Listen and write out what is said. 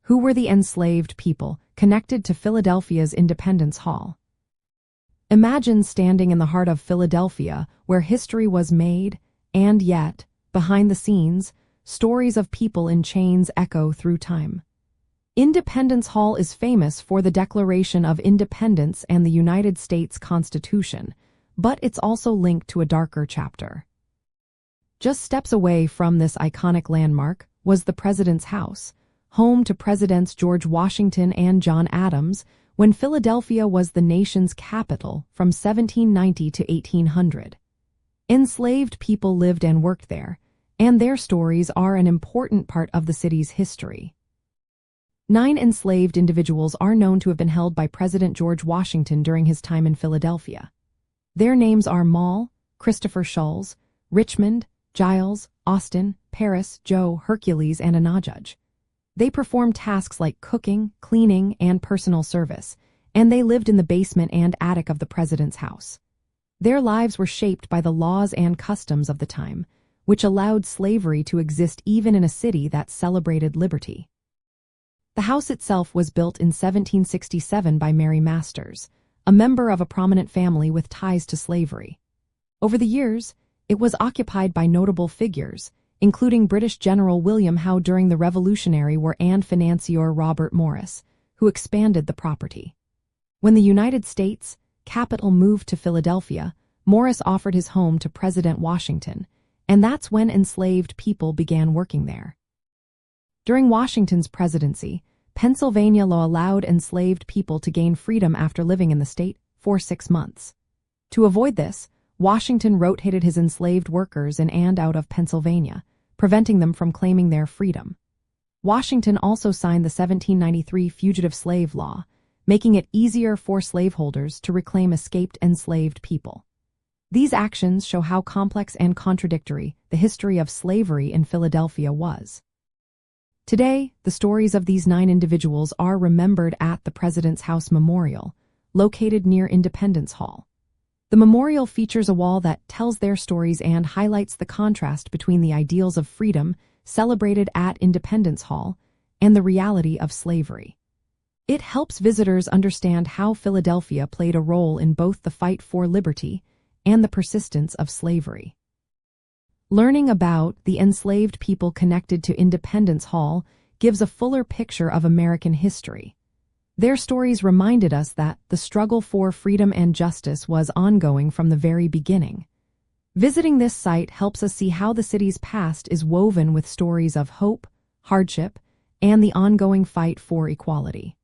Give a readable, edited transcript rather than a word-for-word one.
Who were the enslaved people connected to Philadelphia's Independence Hall? Imagine standing in the heart of Philadelphia, where history was made, and yet, behind the scenes, stories of people in chains echo through time. Independence Hall is famous for the Declaration of Independence and the United States Constitution, but it's also linked to a darker chapter. Just steps away from this iconic landmark was the President's House, home to Presidents George Washington and John Adams, when Philadelphia was the nation's capital from 1790 to 1800. Enslaved people lived and worked there, and their stories are an important part of the city's history. 9 enslaved individuals are known to have been held by President George Washington during his time in Philadelphia. Their names are Moll, Christopher Schulz, Richmond, Giles, Austin, Paris, Joe, Hercules, and Anajudge. They performed tasks like cooking, cleaning, and personal service, and they lived in the basement and attic of the president's house. Their lives were shaped by the laws and customs of the time, which allowed slavery to exist even in a city that celebrated liberty. The house itself was built in 1767 by Mary Masters, a member of a prominent family with ties to slavery. Over the years, it was occupied by notable figures, including British General William Howe during the Revolutionary War and financier Robert Morris, who expanded the property. When the United States capital moved to Philadelphia, Morris offered his home to President Washington, and that's when enslaved people began working there. During Washington's presidency, Pennsylvania law allowed enslaved people to gain freedom after living in the state for 6 months. To avoid this, Washington rotated his enslaved workers in and out of Pennsylvania, preventing them from claiming their freedom. Washington also signed the 1793 Fugitive Slave Law, making it easier for slaveholders to reclaim escaped enslaved people. These actions show how complex and contradictory the history of slavery in Philadelphia was. Today, the stories of these 9 individuals are remembered at the President's House Memorial, located near Independence Hall. The memorial features a wall that tells their stories and highlights the contrast between the ideals of freedom celebrated at Independence Hall and the reality of slavery. It helps visitors understand how Philadelphia played a role in both the fight for liberty and the persistence of slavery. Learning about the enslaved people connected to Independence Hall gives a fuller picture of American history. Their stories reminded us that the struggle for freedom and justice was ongoing from the very beginning. Visiting this site helps us see how the city's past is woven with stories of hope, hardship, and the ongoing fight for equality.